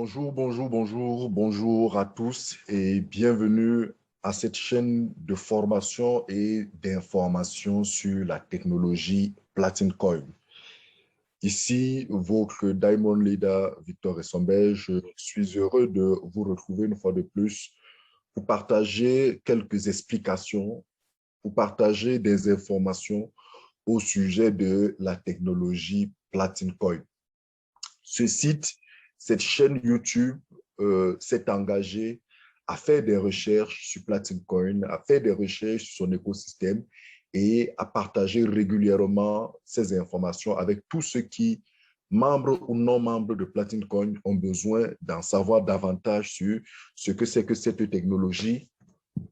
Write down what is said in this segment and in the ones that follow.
Bonjour à tous et bienvenue à cette chaîne de formation et d'information sur la technologie Platin Coin. Ici, votre Diamond Leader Victor Essombe, je suis heureux de vous retrouver une fois de plus pour partager quelques explications, pour partager des informations au sujet de la technologie Platin Coin. Ce site, cette chaîne YouTube s'est engagée à faire des recherches sur Platin Coin, à faire des recherches sur son écosystème et à partager régulièrement ces informations avec tous ceux qui, membres ou non membres de Platin Coin, ont besoin d'en savoir davantage sur ce que c'est que cette technologie,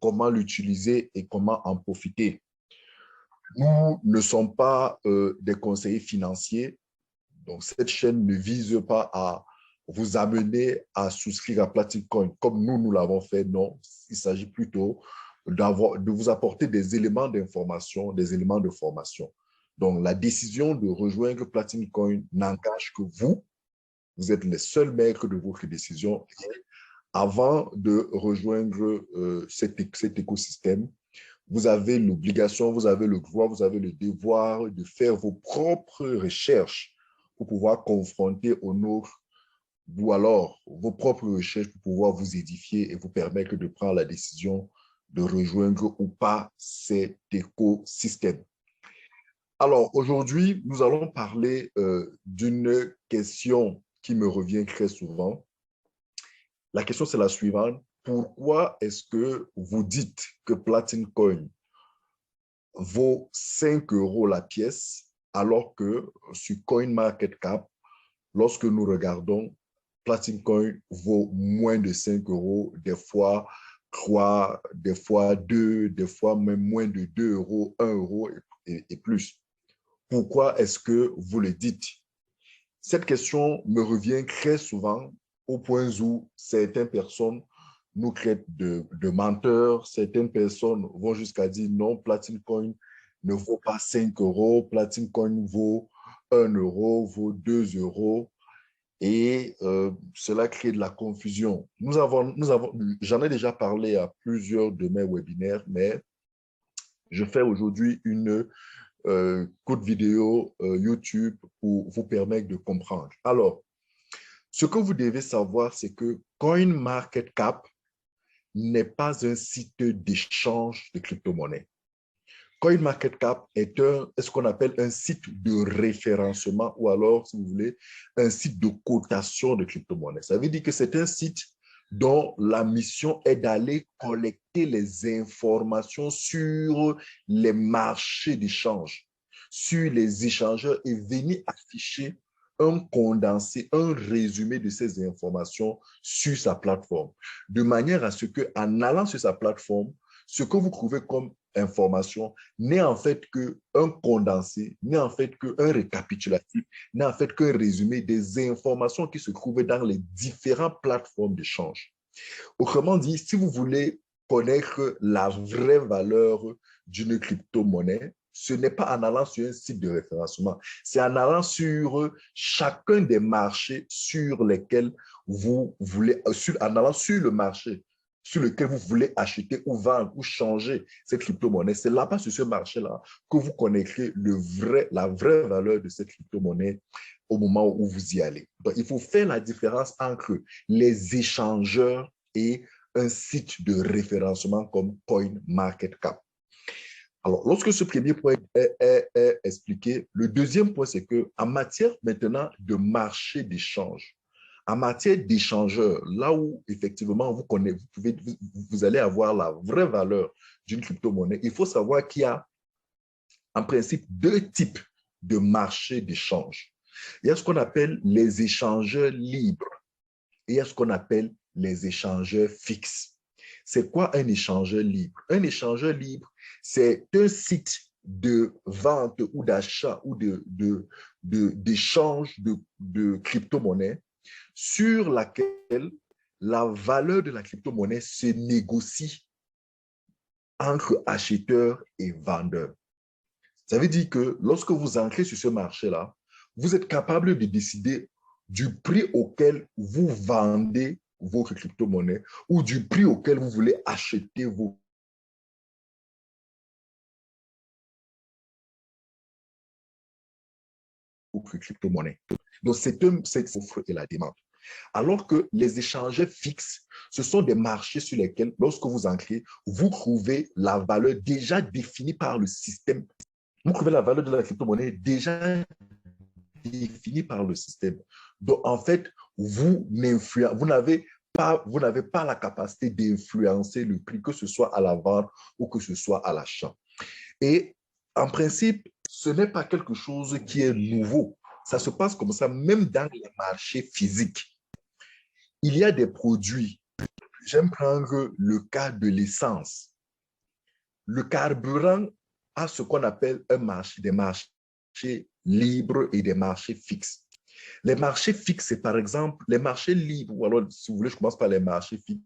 comment l'utiliser et comment en profiter. Nous ne sommes pas des conseillers financiers. Donc, cette chaîne ne vise pas à vous amener à souscrire à Platincoin comme nous l'avons fait. Non, il s'agit plutôt de vous apporter des éléments d'information, des éléments de formation. Donc, la décision de rejoindre Platincoin n'engage que vous. Vous êtes les seuls maîtres de votre décision. Et avant de rejoindre cet écosystème, vous avez l'obligation, vous avez le droit, vous avez le devoir de faire vos propres recherches pour pouvoir confronter aux nôtres ou alors vos propres recherches pour pouvoir vous édifier et vous permettre de prendre la décision de rejoindre ou pas cet écosystème. Alors, aujourd'hui, nous allons parler d'une question qui me revient très souvent. La question, c'est la suivante. Pourquoi est-ce que vous dites que Platin Coin vaut 5 € la pièce, alors que sur CoinMarketCap, lorsque nous regardons, Platin Coin vaut moins de 5 €, des fois 3, des fois 2, des fois même moins de 2 €, 1 € et plus. Pourquoi est-ce que vous le dites? Cette question me revient très souvent au point où certaines personnes nous traitent de menteurs. Certaines personnes vont jusqu'à dire non, Platin Coin ne vaut pas 5 €, Platin Coin vaut 1 €, vaut 2 € et cela crée de la confusion. J'en ai déjà parlé à plusieurs de mes webinaires, mais je fais aujourd'hui une courte vidéo YouTube pour vous permettre de comprendre. Alors, ce que vous devez savoir, c'est que CoinMarketCap n'est pas un site d'échange de crypto-monnaies. CoinMarketCap est ce qu'on appelle un site de référencement ou alors, si vous voulez, un site de cotation de crypto-monnaies. Ça veut dire que c'est un site dont la mission est d'aller collecter les informations sur les marchés d'échange, sur les échangeurs et venir afficher un condensé, un résumé de ces informations sur sa plateforme, de manière à ce qu'en allant sur sa plateforme, ce que vous trouvez comme information n'est en fait qu'un condensé, n'est en fait qu'un récapitulatif, n'est en fait qu'un résumé des informations qui se trouvaient dans les différentes plateformes d'échange. Autrement dit, si vous voulez connaître la vraie valeur d'une crypto-monnaie, ce n'est pas en allant sur un site de référencement, c'est en allant sur chacun des marchés sur lesquels vous voulez, en allant sur le marché sur lequel vous voulez acheter ou vendre ou changer cette crypto-monnaie. C'est là-bas, sur ce marché-là, que vous connaîtrez la vraie valeur de cette crypto-monnaie au moment où vous y allez. Donc, il faut faire la différence entre les échangeurs et un site de référencement comme CoinMarketCap. Alors, lorsque ce premier point est expliqué, le deuxième point, c'est qu'en matière maintenant de marché d'échange, en matière d'échangeur, là où effectivement vous allez avoir la vraie valeur d'une crypto-monnaie, il faut savoir qu'il y a en principe deux types de marchés d'échange. Il y a ce qu'on appelle les échangeurs libres et il y a ce qu'on appelle les échangeurs fixes. C'est quoi un échangeur libre? Un échangeur libre, c'est un site de vente ou d'achat ou d'échange de crypto-monnaies sur laquelle la valeur de la crypto-monnaie se négocie entre acheteurs et vendeurs. Ça veut dire que lorsque vous entrez sur ce marché-là, vous êtes capable de décider du prix auquel vous vendez votre crypto-monnaie ou du prix auquel vous voulez acheter vos crypto-monnaies. Donc, c'est l'offre et la demande. Alors que les échangeurs fixes, ce sont des marchés sur lesquels, lorsque vous entrez, vous trouvez la valeur déjà définie par le système. Vous trouvez la valeur de la crypto-monnaie déjà définie par le système. Donc, en fait, vous n'avez pas la capacité d'influencer le prix, que ce soit à la vente ou que ce soit à l'achat. Et en principe, ce n'est pas quelque chose qui est nouveau. Ça se passe comme ça, même dans les marchés physiques. Il y a des produits. J'aime prendre le cas de l'essence. Le carburant a ce qu'on appelle des marchés libres et des marchés fixes. Les marchés fixes, c'est par exemple les marchés libres, ou alors, si vous voulez, je commence par les marchés fixes.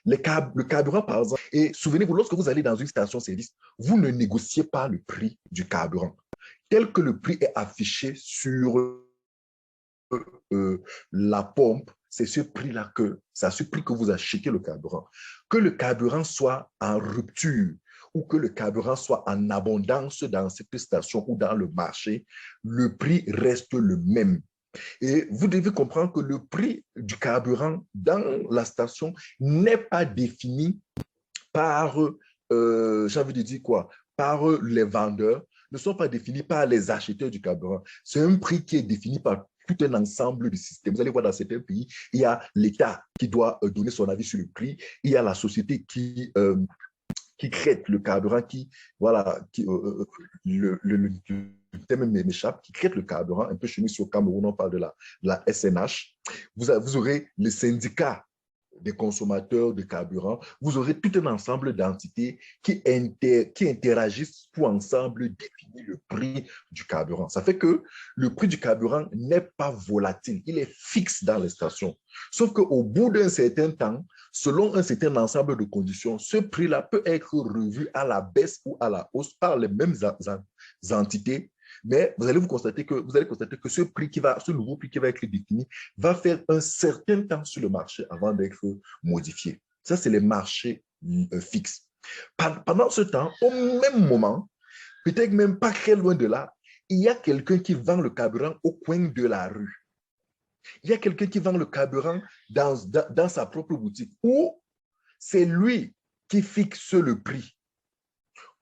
Le carburant, par exemple, et souvenez-vous, lorsque vous allez dans une station-service, vous ne négociez pas le prix du carburant. Tel que le prix est affiché sur la pompe, c'est ce prix-là c'est à ce prix que vous achetez le carburant. Que le carburant soit en rupture ou que le carburant soit en abondance dans cette station ou dans le marché, le prix reste le même. Et vous devez comprendre que le prix du carburant dans la station n'est pas défini par, j'ai envie de dire quoi, par les vendeurs, ne sont pas définis par les acheteurs du carburant. C'est un prix qui est défini par tout un ensemble de systèmes. Vous allez voir dans certains pays, il y a l'État qui doit donner son avis sur le prix, il y a la société qui crête le carburant, le thème m'échappe, qui crête le carburant, un peu chez nous sur Cameroun, on parle de la SNH. Vous aurez les syndicats des consommateurs de carburant, vous aurez tout un ensemble d'entités qui interagissent pour ensemble définir le prix du carburant. Ça fait que le prix du carburant n'est pas volatile, il est fixe dans les stations. Sauf qu'au bout d'un certain temps, selon un certain ensemble de conditions, ce prix-là peut être revu à la baisse ou à la hausse par les mêmes entités. Mais vous allez constater que ce nouveau prix qui va être défini va faire un certain temps sur le marché avant d'être modifié. Ça, c'est les marchés fixes. Pendant ce temps, au même moment, peut-être même pas très loin de là, il y a quelqu'un qui vend le carburant au coin de la rue. Il y a quelqu'un qui vend le carburant dans sa propre boutique ou c'est lui qui fixe le prix.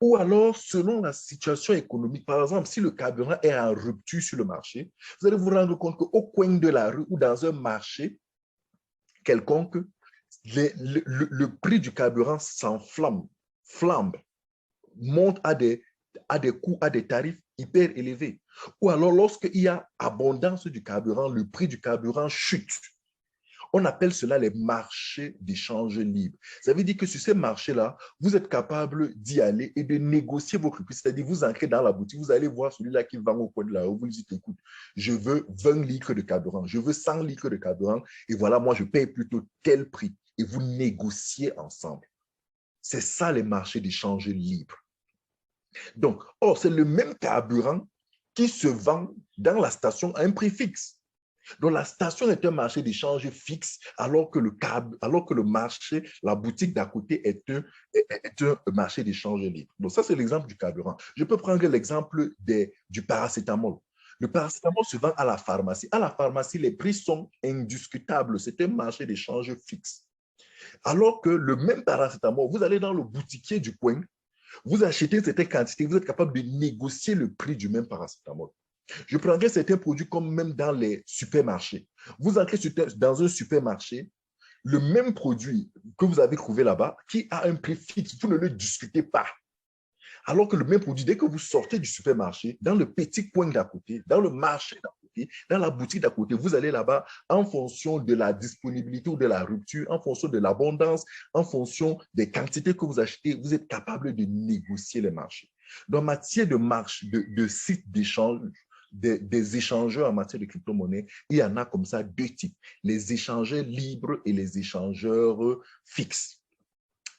Ou alors, selon la situation économique, par exemple, si le carburant est en rupture sur le marché, vous allez vous rendre compte qu'au coin de la rue ou dans un marché quelconque, le prix du carburant s'enflamme, flambe, monte à des coûts, à des tarifs hyper élevés. Ou alors, lorsqu'il y a abondance du carburant, le prix du carburant chute. On appelle cela les marchés d'échange libre. Ça veut dire que sur ces marchés-là, vous êtes capable d'y aller et de négocier votre prix. C'est-à-dire, vous entrez dans la boutique, vous allez voir celui-là qui vend au coin de la rue, vous lui dites, écoute, je veux 20 litres de carburant, je veux 100 litres de carburant, et voilà, moi, je paye plutôt tel prix. Et vous négociez ensemble. C'est ça les marchés d'échange libre. Donc, c'est le même carburant qui se vend dans la station à un prix fixe. Donc, la station est un marché d'échange fixe, alors que le marché, la boutique d'à côté est un marché d'échange libre. Donc, ça, c'est l'exemple du carburant. Je peux prendre l'exemple du paracétamol. Le paracétamol se vend à la pharmacie. À la pharmacie, les prix sont indiscutables. C'est un marché d'échange fixe. Alors que le même paracétamol, vous allez dans le boutiquier du coin, vous achetez cette quantité, vous êtes capable de négocier le prix du même paracétamol. Je prendrai certains produits comme même dans les supermarchés. Vous entrez dans un supermarché, le même produit que vous avez trouvé là-bas, qui a un prix fixe, vous ne le discutez pas. Alors que le même produit, dès que vous sortez du supermarché, dans le petit coin d'à côté, dans le marché d'à côté, dans la boutique d'à côté, vous allez là-bas en fonction de la disponibilité ou de la rupture, en fonction de l'abondance, en fonction des quantités que vous achetez, vous êtes capable de négocier les marchés. Dans matière de sites d'échange, des échangeurs en matière de crypto-monnaie, il y en a comme ça deux types, les échangeurs libres et les échangeurs fixes.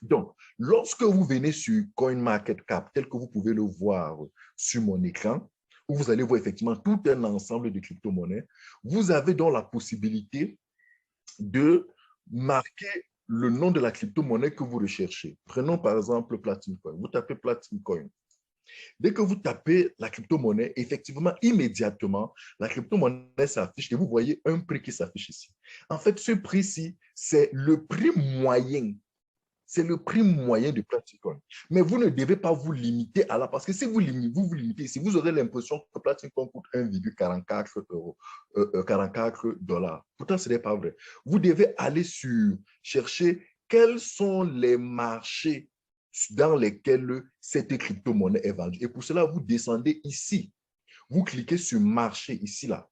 Donc, lorsque vous venez sur CoinMarketCap, tel que vous pouvez le voir sur mon écran, où vous allez voir effectivement tout un ensemble de crypto-monnaies, vous avez donc la possibilité de marquer le nom de la crypto-monnaie que vous recherchez. Prenons par exemple Platinum Coin. Vous tapez Platinum Coin. Dès que vous tapez la crypto-monnaie, effectivement, immédiatement, la crypto-monnaie s'affiche et vous voyez un prix qui s'affiche ici. En fait, ce prix-ci, c'est le prix moyen. C'est le prix moyen de Platinum. Mais vous ne devez pas vous limiter à là, parce que si vous vous limitez ici, vous aurez l'impression que Platinum coûte 1,44 euros, 44 dollars. Pourtant, ce n'est pas vrai. Vous devez aller chercher quels sont les marchés dans lesquels cette crypto-monnaie est vendue. Et pour cela, vous descendez ici. Vous cliquez sur marché ici, là.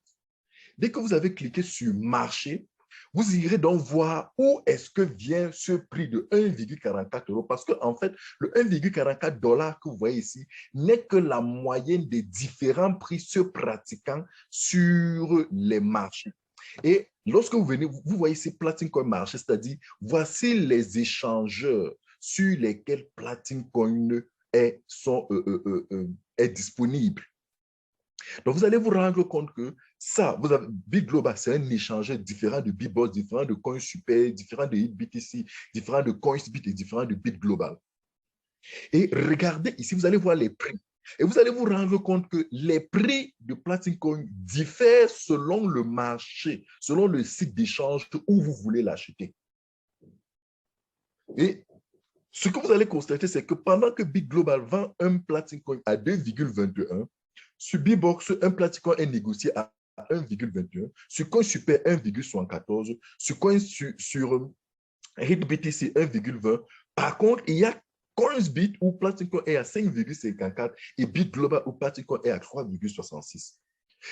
Dès que vous avez cliqué sur marché, vous irez donc voir où est-ce que vient ce prix de 1,44 euros parce qu'en fait, le 1,44 dollars que vous voyez ici n'est que la moyenne des différents prix se pratiquant sur les marchés. Et lorsque vous venez, vous voyez ici Platinum Coin marché, c'est-à-dire voici les échangeurs sur lesquels Platinum Coin est disponible. Donc, vous allez vous rendre compte que ça, vous avez Bit Global, c'est un échangeur différent de Bitbox, différent de CoinSuper, différent de HitBTC, différent de CoinsBit et différent de Bit Global. Et regardez ici, vous allez voir les prix. Et vous allez vous rendre compte que les prix de Platinum Coin diffèrent selon le marché, selon le site d'échange où vous voulez l'acheter. Et ce que vous allez constater, c'est que pendant que Bit Global vend un Platinum Coin à 2,21, sur Bitbox, un Platinum Coin est négocié à 1,21, sur CoinSuper 1,74, sur HitBTC 1,20. Par contre, il y a CoinsBit où Platinum Coin est à 5,54 et BitGlobal où Platinum Coin est à 3,66.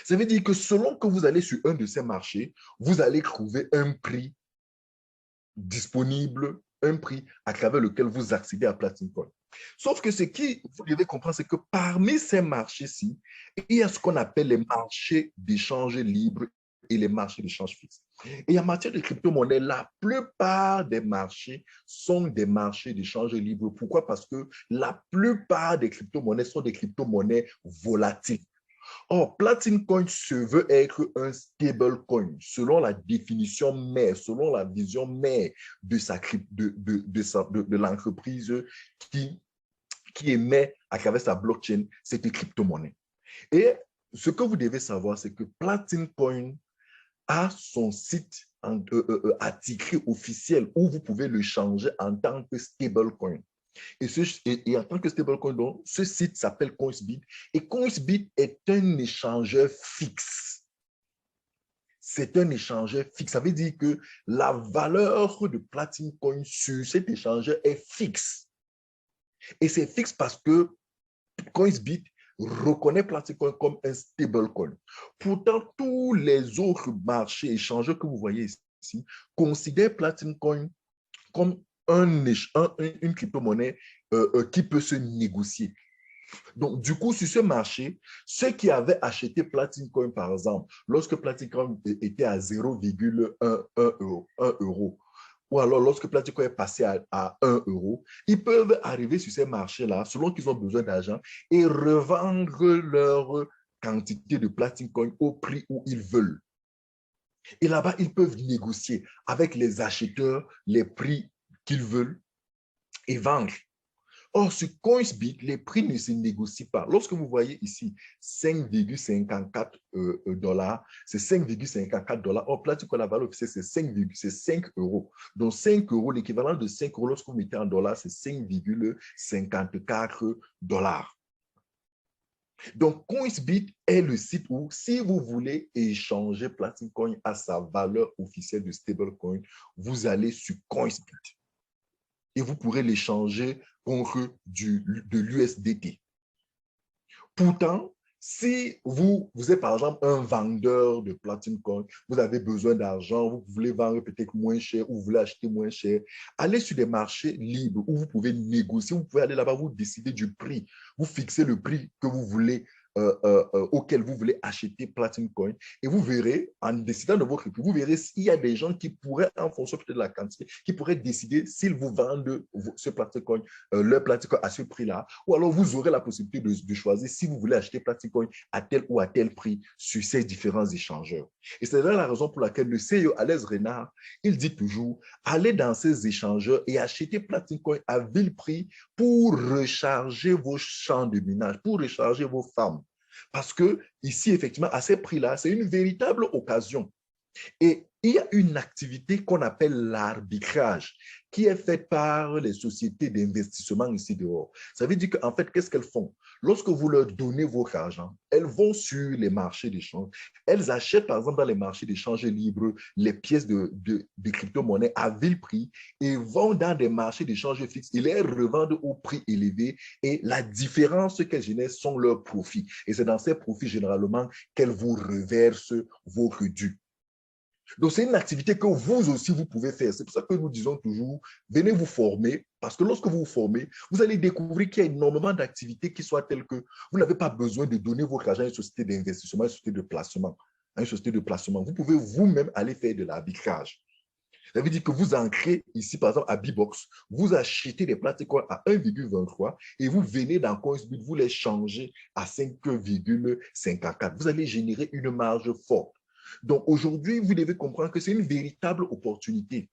Ça veut dire que selon que vous allez sur un de ces marchés, vous allez trouver un prix disponible, un prix à travers lequel vous accédez à Platinum Coin. Sauf que ce qui, vous devez comprendre, c'est que parmi ces marchés-ci, il y a ce qu'on appelle les marchés d'échange libre et les marchés d'échange fixe. Et en matière de crypto-monnaie, la plupart des marchés sont des marchés d'échange libre. Pourquoi? Parce que la plupart des crypto-monnaies sont des crypto-monnaies volatiles. Or, Platinum Coin se veut être un stablecoin selon la définition mère, selon la vision mère de l'entreprise qui émet à travers sa blockchain cette crypto-monnaie. Et ce que vous devez savoir, c'est que Platinum Coin a son site attitré officiel où vous pouvez le changer en tant que stablecoin. Et en tant que stablecoin, ce site s'appelle CoinsBit. Et CoinsBit est un échangeur fixe. C'est un échangeur fixe. Ça veut dire que la valeur de Platinum Coin sur cet échangeur est fixe. Et c'est fixe parce que CoinsBit reconnaît Platinum Coin comme un stablecoin. Pourtant, tous les autres marchés échangeurs que vous voyez ici considèrent Platinum Coin comme une crypto-monnaie qui peut se négocier. Donc, du coup, sur ce marché, ceux qui avaient acheté Platinum Coin, par exemple, lorsque Platinum Coin était à 0,1 euro, ou alors lorsque Platinum Coin est passé à 1 euro, ils peuvent arriver sur ces marchés-là, selon qu'ils ont besoin d'argent, et revendre leur quantité de Platinum Coin au prix où ils veulent. Et là-bas, ils peuvent négocier avec les acheteurs les prix qu'ils veulent et vendre. Or, sur CoinsBit, les prix ne se négocient pas. Lorsque vous voyez ici 5,54 dollars, c'est 5,54 dollars. Or, Platinum, la valeur officielle, c'est 5 euros. Donc, 5 euros, l'équivalent de 5 euros, lorsque vous mettez en dollars, c'est 5,54 dollars. Donc, CoinsBit est le site où, si vous voulez échanger Platinum Coin à sa valeur officielle de stablecoin, vous allez sur CoinsBit et vous pourrez l'échanger contre de l'USDT. Pourtant, si vous êtes par exemple un vendeur de Platinum Coin, vous avez besoin d'argent, vous voulez vendre peut-être moins cher ou vous voulez acheter moins cher, allez sur des marchés libres où vous pouvez négocier, vous pouvez aller là-bas, vous décidez du prix, vous fixez le prix que vous voulez auquel vous voulez acheter Platin Coin. Et vous verrez, en décidant de votre prix, vous verrez s'il y a des gens qui pourraient, en fonction peut-être de la quantité, qui pourraient décider s'ils vous vendent ce Platin Coin, leur Platin Coin à ce prix-là. Ou alors, vous aurez la possibilité de choisir si vous voulez acheter Platin Coin à tel ou à tel prix sur ces différents échangeurs. Et c'est là la raison pour laquelle le CEO Alex Renard, il dit toujours, allez dans ces échangeurs et achetez Platin Coin à vil prix pour recharger vos champs de minage, pour recharger vos farms. Parce que ici, effectivement, à ces prix-là, c'est une véritable occasion. Et il y a une activité qu'on appelle l'arbitrage qui est faite par les sociétés d'investissement ici dehors. Ça veut dire qu'en fait, qu'est-ce qu'elles font? Lorsque vous leur donnez votre argent, elles vont sur les marchés d'échange. Elles achètent, par exemple, dans les marchés d'échange libres, les pièces de crypto-monnaies à vil prix et vont dans des marchés d'échange fixes. Ils les revendent au prix élevé et la différence qu'elles génèrent sont leurs profits. Et c'est dans ces profits, généralement, qu'elles vous reversent votre dû. Donc, c'est une activité que vous aussi, vous pouvez faire. C'est pour ça que nous disons toujours, venez vous former, parce que lorsque vous vous formez, vous allez découvrir qu'il y a énormément d'activités qui soient telles que vous n'avez pas besoin de donner votre argent à une société d'investissement, à une société de placement. À une société de placement. Vous pouvez vous-même aller faire de l'arbitrage. Ça veut dire que vous ancrez ici, par exemple, à B-Box, vous achetez des plateformes à 1,23 et vous venez dans CoinSbit, vous les changez à 5,54. Vous allez générer une marge forte. Donc aujourd'hui, vous devez comprendre que c'est une véritable opportunité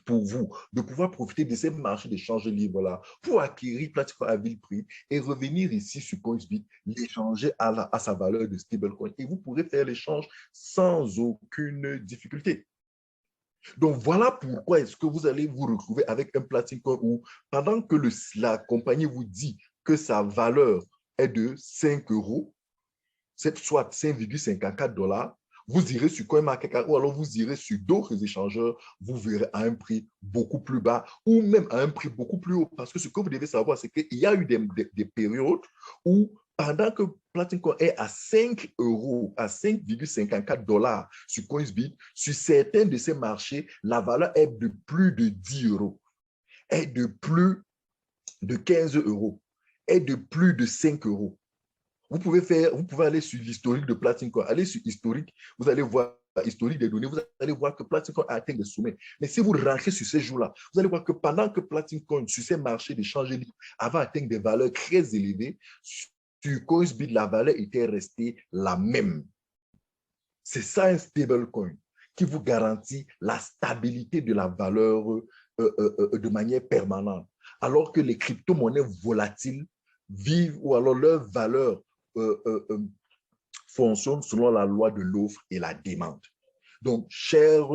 pour vous de pouvoir profiter de ces marchés d'échange libres-là pour acquérir pratiquement à vil prix et revenir ici sur CoinSbit, l'échanger à sa valeur de stablecoin. Et vous pourrez faire l'échange sans aucune difficulté. Donc, voilà pourquoi est-ce que vous allez vous retrouver avec un Platin Coin où, pendant que la compagnie vous dit que sa valeur est de 5 euros, soit 5,54 $, vous irez sur CoinMarketCap ou alors vous irez sur d'autres échangeurs, vous verrez à un prix beaucoup plus bas ou même à un prix beaucoup plus haut. Parce que ce que vous devez savoir, c'est qu'il y a eu des périodes où pendant que Platinum est à 5 euros, à 5,54 $ sur CoinSbit, sur certains de ces marchés, la valeur est de plus de 10 euros, est de plus de 15 euros, est de plus de 5 euros. Vous pouvez aller sur l'historique de Platinum, aller sur historique, vous allez voir historique des données, vous allez voir que Platinum a atteint des sommets. Mais si vous rentrez sur ces jours-là, vous allez voir que pendant que Platinum, sur ces marchés d'échange libre, avait atteint des valeurs très élevées, sur CoinSbit, la valeur était restée la même. C'est ça un stablecoin qui vous garantit la stabilité de la valeur de manière permanente. Alors que les crypto-monnaies volatiles vivent ou alors leur valeur fonctionne selon la loi de l'offre et la demande. Donc, chers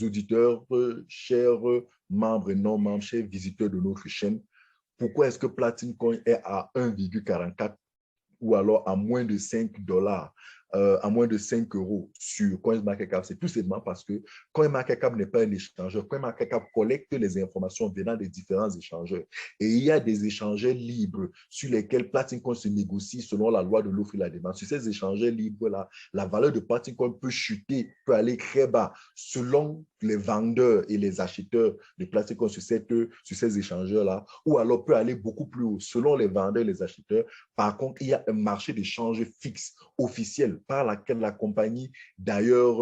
auditeurs, chers membres et non-membres, chers visiteurs de notre chaîne, pourquoi est-ce que Platin Coin est à 1,44 ou alors à moins de 5 $, à moins de 5 euros sur CoinMarketCap? C'est tout simplement parce que CoinMarketCap n'est pas un échangeur. CoinMarketCap collecte les informations venant des différents échangeurs. Et il y a des échangeurs libres sur lesquels Platinum se négocie selon la loi de l'offre et la demande. Sur ces échangeurs libres-là, la valeur de Platinum peut chuter, peut aller très bas selon les vendeurs et les acheteurs de Platinum sur ces échangeurs-là, ou alors peut aller beaucoup plus haut selon les vendeurs et les acheteurs. Par contre, il y a un marché d'échange fixe, officiel, par laquelle la compagnie, d'ailleurs,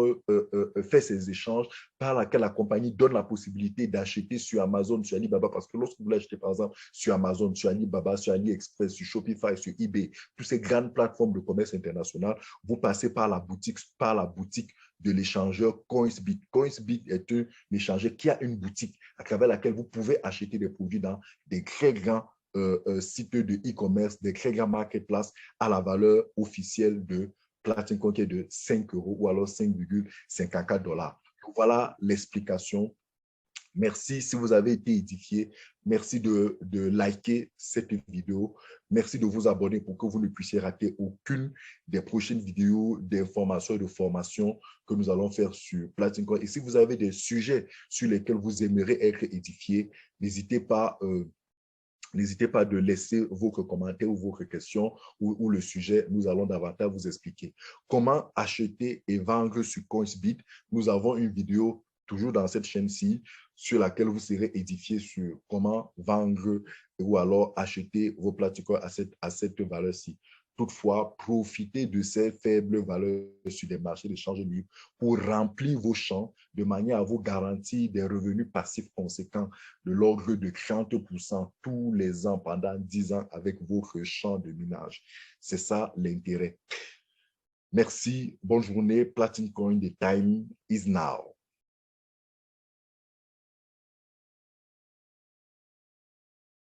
fait ses échanges, par laquelle la compagnie donne la possibilité d'acheter sur Amazon, sur Alibaba, parce que lorsque vous l'achetez, par exemple, sur Amazon, sur Alibaba, sur AliExpress, sur Shopify, sur eBay, toutes ces grandes plateformes de commerce international, vous passez par la boutique de l'échangeur CoinSbit. CoinSbit est un échangeur qui a une boutique à travers laquelle vous pouvez acheter des produits dans des très grands sites de e-commerce, des très grands marketplaces à la valeur officielle de Platinum qui est de 5 euros ou alors 5,54 $. Donc, voilà l'explication. Merci si vous avez été édifié. Merci de liker cette vidéo. Merci de vous abonner pour que vous ne puissiez rater aucune des prochaines vidéos d'information et de formation que nous allons faire sur Platinum. Et si vous avez des sujets sur lesquels vous aimeriez être édifié, n'hésitez pas de laisser vos commentaires ou vos questions ou le sujet. Nous allons davantage vous expliquer. Comment acheter et vendre sur CoinSbit. Nous avons une vidéo toujours dans cette chaîne-ci sur laquelle vous serez édifié sur comment vendre ou alors acheter vos plateformes à cette valeur-ci. Toutefois, profitez de ces faibles valeurs sur les marchés de change libre pour remplir vos champs de manière à vous garantir des revenus passifs conséquents de l'ordre de 30% tous les ans pendant 10 ans avec votre champ de minage. C'est ça l'intérêt. Merci, bonne journée. Platine Coin, the time is now.